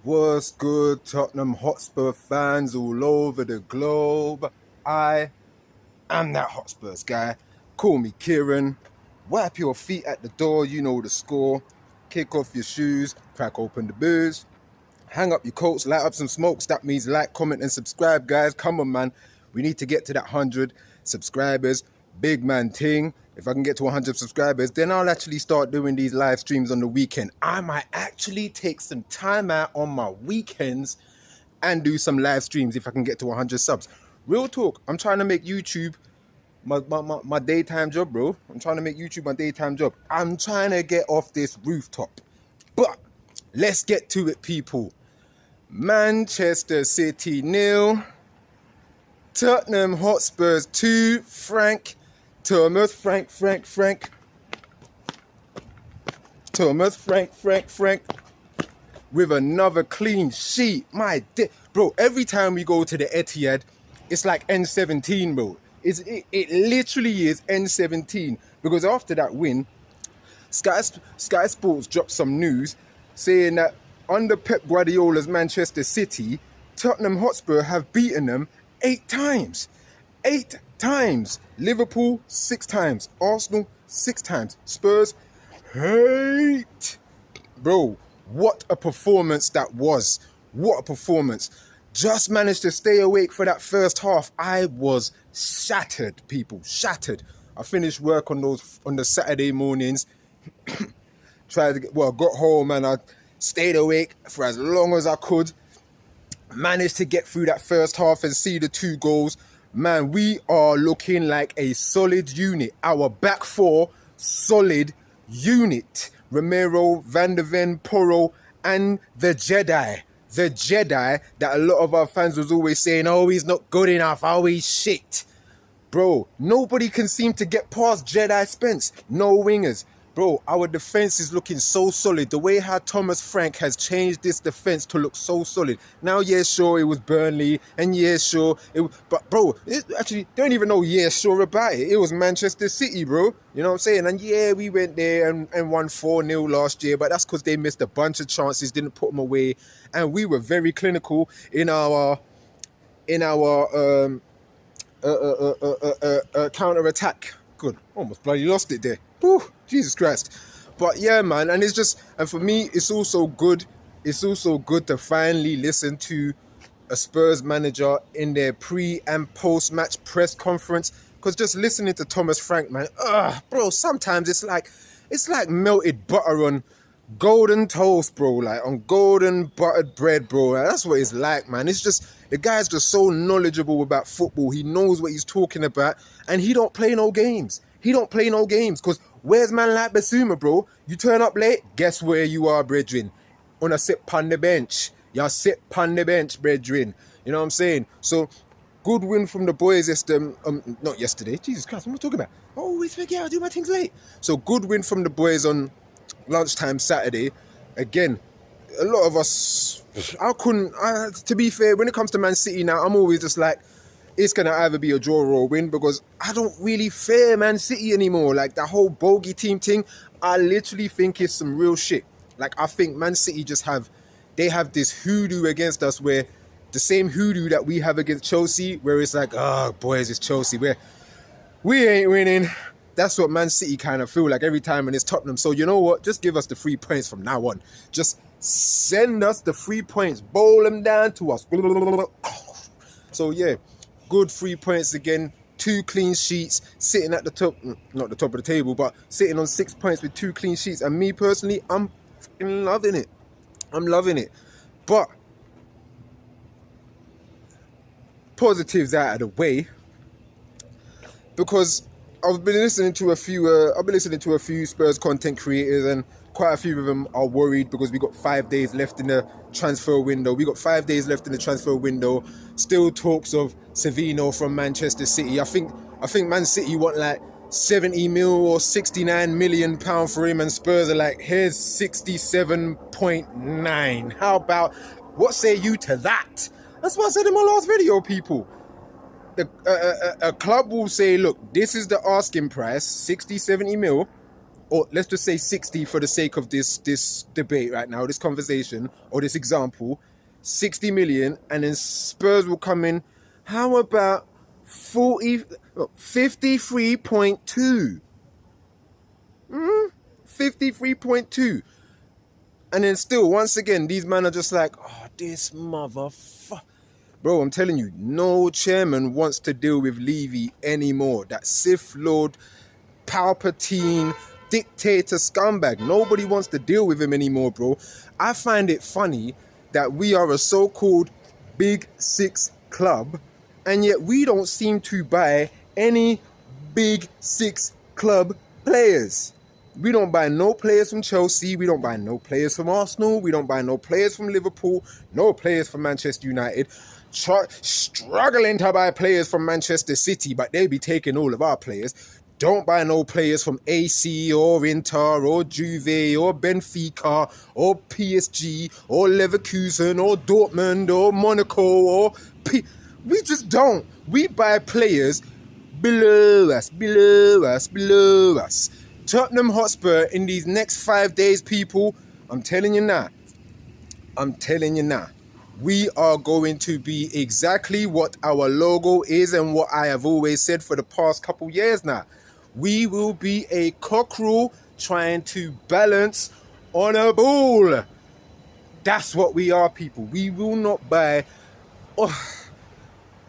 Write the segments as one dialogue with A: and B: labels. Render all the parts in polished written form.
A: What's good, Tottenham Hotspur fans all over the globe? I am that Hotspurs guy. Call me Kieran. Wipe your feet at the door, you know the score. Kick off your shoes, crack open the booze. Hang up your coats, light up some smokes. That means like, comment, and subscribe, guys. Come on, man. We need to get to that 100 subscribers. Big man ting. If I can get to 100 subscribers, then I'll actually start doing these live streams on the weekend. I might actually take some time out on my weekends and do some live streams if I can get to 100 subs. Real talk, I'm trying to make YouTube my daytime job, bro. I'm trying to make YouTube my daytime job. I'm trying to get off this rooftop. But let's get to it, people. Manchester City 0, Tottenham Hotspurs 2, Thomas Frank, with another clean sheet. Bro, every time we go to the Etihad, it's like N17, bro. It literally is N17. Because after that win, Sky Sports dropped some news saying that under Pep Guardiola's Manchester City, Tottenham Hotspur have beaten them 8 times. 8 times. Liverpool, 6 times. Arsenal, 6 times. Spurs, 8. Bro, what a performance that was. What a performance. Just managed to stay awake for that first half. I was shattered, people. Shattered. I finished work on the Saturday mornings. Got home and I stayed awake for as long as I could. Managed to get through that first half and see the 2 goals. Man, we are looking like a solid unit. Our back 4, solid unit. Romero, Van der Ven, Porro, and the Jedi. The Jedi that a lot of our fans was always saying, oh, he's not good enough, oh, he's shit. Bro, nobody can seem to get past Jedi Spence. No wingers. Bro, our defense is looking so solid. The way how Thomas Frank has changed this defense to look so solid. Now, yeah, sure, it was Burnley, and yeah, sure, but bro, actually, don't even know yeah, sure about it. It was Manchester City, bro. You know what I'm saying? And yeah, we went there and won 4-0 last year, but that's because they missed a bunch of chances, didn't put them away, and we were very clinical in our counter attack. Good, almost bloody lost it there. Whew, Jesus Christ. But yeah, man, and for me, it's also good. It's also good to finally listen to a Spurs manager in their pre and post match press conference. Because just listening to Thomas Frank, man, bro, sometimes it's like melted butter on golden toast, bro, like on golden buttered bread, bro. Like, that's what it's like, man. It's just, the guy's just so knowledgeable about football. He knows what he's talking about, and he don't play no games. He don't play no games, because where's man like Basuma, bro? You turn up late, guess where you are, brethren? On a sit on the bench. You sit on the bench, brethren. You know what I'm saying? So, good win from the boys not yesterday. Jesus Christ, what am I talking about? I always forget, I do my things late. So, good win from the boys on lunchtime Saturday. Again, a lot of us, to be fair, when it comes to Man City now, I'm always just like, it's going to either be a draw or a win, because I don't really fear Man City anymore. Like, the whole bogey team thing, I literally think it's some real shit. Like, I think Man City they have this hoodoo against us, where the same hoodoo that we have against Chelsea, where it's like, oh, boys, it's Chelsea, where we ain't winning. That's what Man City kind of feel like every time when it's Tottenham. So, you know what? Just give us the 3 points from now on. Just send us the 3 points. Bowl them down to us. So, yeah. Good 3 points again, 2 clean sheets, sitting at the top, not the top of the table, but sitting on 6 points with 2 clean sheets. And me personally, I'm fucking loving it. I'm loving it. But positives out of the way, because I've been listening to a few Spurs content creators, and quite a few of them are worried because we got 5 days left in the transfer window. Still talks of Savino from Manchester City. I think Man City want like 70 mil or 69 million pound for him, and Spurs are like, here's 67.9. How about, what say you to that? That's what I said in my last video, people. A club will say, look, this is the asking price, 60, 70 mil. or let's just say 60 for the sake of this debate right now, this conversation or this example, 60 million, and then Spurs will come in. How about 53.2? 53.2. And then still, once again, these men are just like, oh, this motherfucker. Bro, I'm telling you, no chairman wants to deal with Levy anymore. That Sith Lord, Palpatine, dictator scumbag. Nobody wants to deal with him anymore, bro. I find it funny that we are a so-called Big Six club, and yet we don't seem to buy any Big Six club players. We don't buy no players from Chelsea. We don't buy no players from Arsenal. We don't buy no players from Liverpool. No players from Manchester United. Struggling to buy players from Manchester City, but they be taking all of our players. Don't buy no players from AC or Inter or Juve or Benfica or PSG or Leverkusen or Dortmund or Monaco or we just don't. We buy players below us. Tottenham Hotspur in these next 5 days, people, I'm telling you now, we are going to be exactly what our logo is and what I have always said for the past couple years now. We will be a cockerel trying to balance on a ball. That's what we are, people. We will not buy...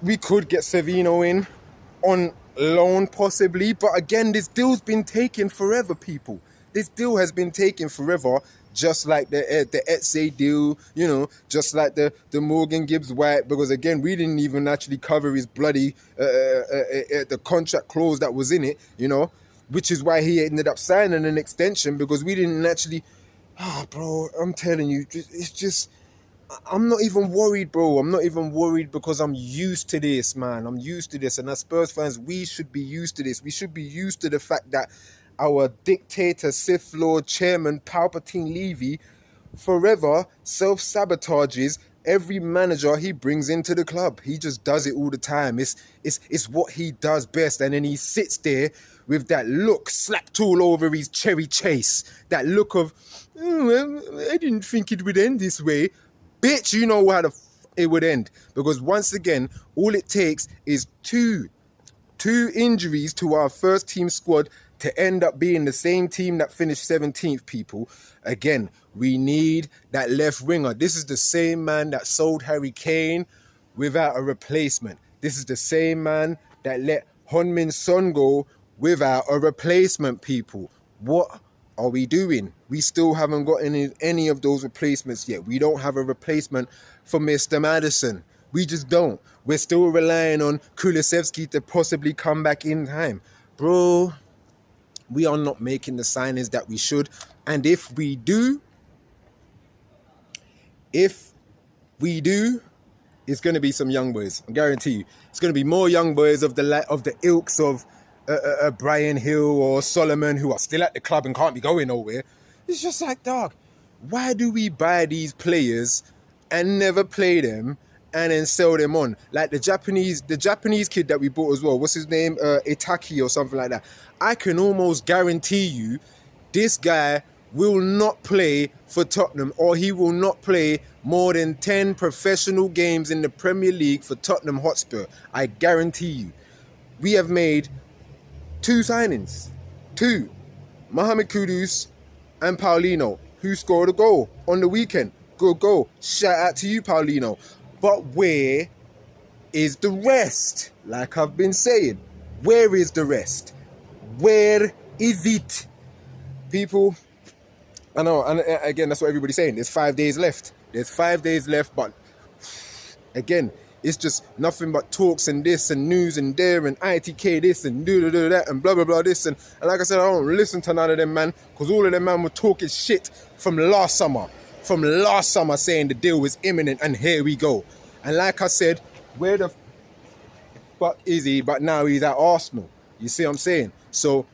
A: we could get Savino in on loan possibly, but again, this deal's been taking forever, people. This deal has been taking forever, just like the Etse deal, you know, just like the Morgan Gibbs White, because again, we didn't even actually cover his bloody the contract clause that was in it, you know, which is why he ended up signing an extension, because we didn't actually... bro, I'm telling you, it's just... I'm not even worried, bro. I'm not even worried because I'm used to this, man. I'm used to this. And as Spurs fans, we should be used to this. We should be used to the fact that our dictator, Sith Lord, Chairman, Palpatine Levy, forever self-sabotages every manager he brings into the club. He just does it all the time. It's what he does best. And then he sits there with that look slapped all over his cherry chase. That look of, I didn't think it would end this way. Bitch, you know how it would end. Because once again, all it takes is two injuries to our first team squad to end up being the same team that finished 17th, people. Again, we need that left winger. This is the same man that sold Harry Kane without a replacement. This is the same man that let Heung-min Son go without a replacement, people. What are we doing? We still haven't got any of those replacements yet. We don't have a replacement for Mr. Maddison. We just don't. We're still relying on Kulusevski to possibly come back in time. Bro, we are not making the signings that we should. And if we do, it's going to be some young boys. I guarantee you. It's going to be more young boys of the ilks of Brian Hill or Solomon, who are still at the club and can't be going nowhere. It's just like, dog, why do we buy these players and never play them and then sell them on? Like the Japanese kid that we bought as well. What's his name? Itaki or something like that. I can almost guarantee you this guy will not play for Tottenham, or he will not play more than 10 professional games in the Premier League for Tottenham Hotspur. I guarantee you. We have made 2 signings. 2. Mohamed Kudus and Paulino, who scored a goal on the weekend. Good goal. Shout out to you, Paulino. But where is the rest? Like I've been saying, where is the rest? Where is it? People, I know, and again, that's what everybody's saying. There's 5 days left. There's 5 days left, but again, it's just nothing but talks and this and news and there and ITK this and do that and blah, blah, blah this. And like I said, I don't listen to none of them, man, because all of them, man, were talking shit from last summer. From last summer saying the deal was imminent, and here we go. And like I said, where the fuck is he? But now he's at Arsenal. You see what I'm saying? So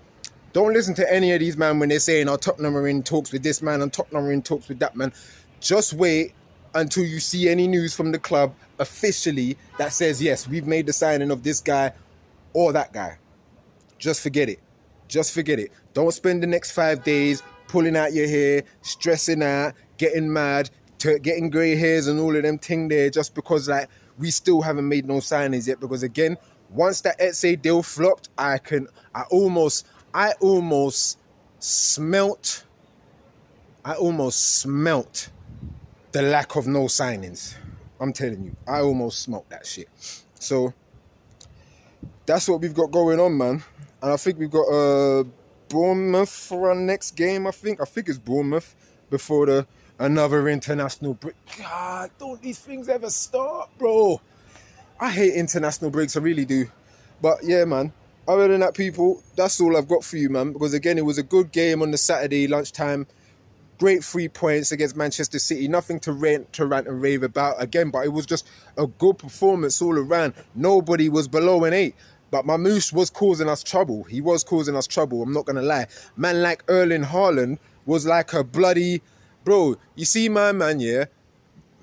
A: don't listen to any of these, man, when they're saying, oh, Tottenham are in talks with this man and Tottenham are in talks with that man. Just wait until you see any news from the club officially that says, yes, we've made the signing of this guy or that guy. Just forget it. just forget it. Don't spend the next 5 days pulling out your hair, stressing out, getting mad, getting grey hairs and all of them thing there just because like we still haven't made no signings yet. Because again, once that Eze deal flopped, I almost smelt the lack of no signings. I'm telling you, I almost smelt that shit. So that's what we've got going on, man. And I think we've got Bournemouth for our next game. I think it's Bournemouth before another international break. God, don't these things ever start, bro? I hate international breaks, I really do. But yeah, man. Other than that, people, that's all I've got for you, man. Because again, it was a good game on the Saturday lunchtime. Great 3 points against Manchester City. Nothing to rant and rave about again, but it was just a good performance all around. Nobody was below an 8. But Mamouche was causing us trouble. He was causing us trouble, I'm not going to lie. Man like Erling Haaland was like a bloody... Bro, you see my man, yeah?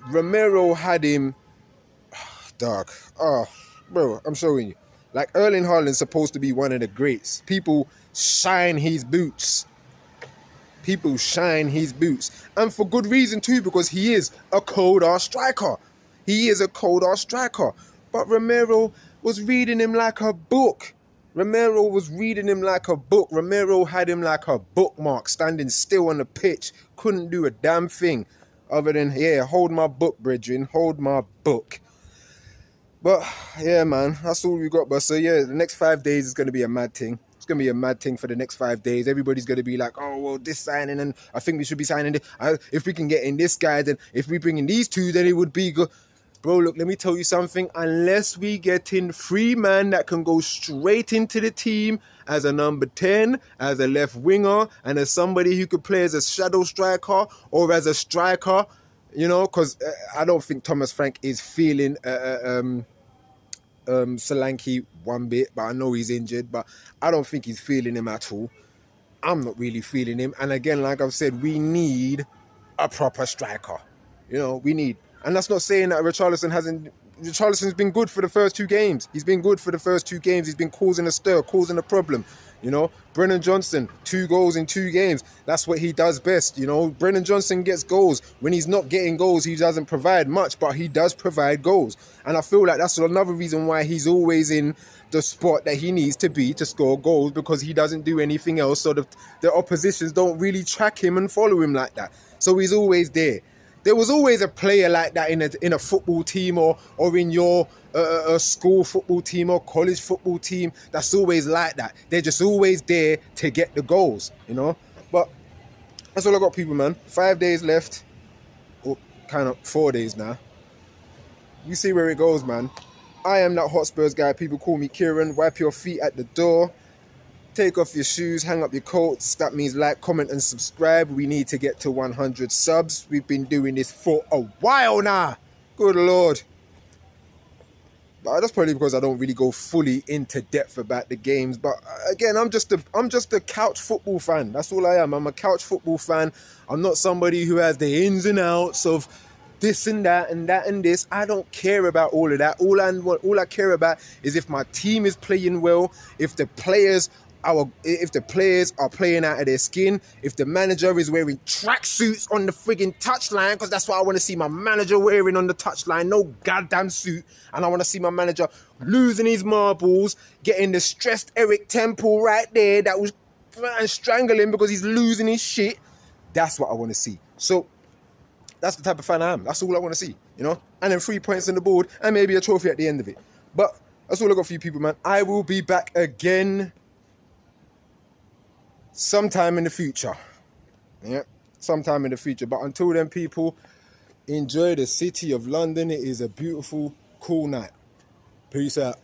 A: Romero had him... Dog. Oh, bro, I'm showing you. Like, Erling Haaland's supposed to be one of the greats. People shine his boots. People shine his boots. And for good reason too, because he is a cold-ass striker. He is a cold-ass striker. But Romero was reading him like a book. Romero had him like a bookmark, standing still on the pitch. Couldn't do a damn thing other than, yeah, hold my book, brethren. Hold my book. But, yeah, man, that's all we got. But so, yeah, the next 5 days is going to be a mad thing. It's going to be a mad thing for the next 5 days. Everybody's going to be like, oh, well, this signing, and I think we should be signing this. If we can get in this guy, then if we bring in these two, then it would be good. Bro, look, let me tell you something. Unless we get in 3 men that can go straight into the team as a number 10, as a left winger, and as somebody who could play as a shadow striker or as a striker, you know, because I don't think Thomas Frank is feeling Solanke one bit, but I know he's injured, but I don't think he's feeling him at all. I'm not really feeling him. And again, like I've said, we need a proper striker. You know, we need... And that's not saying that Richarlison's been good for the first 2 games. He's been good for the first 2 games. He's been causing a stir, causing a problem. You know, Brennan Johnson, 2 goals in 2 games. That's what he does best. You know, Brennan Johnson gets goals. When he's not getting goals, he doesn't provide much, but he does provide goals. And I feel like that's another reason why he's always in the spot that he needs to be to score goals, because he doesn't do anything else. So the oppositions don't really track him and follow him like that. So he's always there. There was always a player like that in a football team or in your school football team or college football team. That's always like that. They're just always there to get the goals, you know. But that's all I got, people, man. 5 days left, or kind of 4 days now. You see where it goes, man. I am that Hotspurs guy. People call me Kieran. Wipe your feet at the door. Take off your shoes, hang up your coats. That means like, comment and subscribe. We need to get to 100 subs. We've been doing this for a while now. Good Lord. But that's probably because I don't really go fully into depth about the games. But again, I'm just a couch football fan. That's all I am. I'm a couch football fan. I'm not somebody who has the ins and outs of this and that and that and this. I don't care about all of that. All I care about is if my team is playing well, if the players are playing out of their skin, if the manager is wearing tracksuits on the friggin' touchline, because that's what I want to see my manager wearing on the touchline, no goddamn suit. And I want to see my manager losing his marbles, getting the stressed Eric Temple right there that was strangling because he's losing his shit. That's what I want to see. So that's the type of fan I am. That's all I want to see, you know? And then 3 points on the board and maybe a trophy at the end of it. But that's all I got for you people, man. I will be back again sometime in the future. Yeah, sometime in the future. But until then, people, enjoy the city of London. It is a beautiful, cool night. Peace out.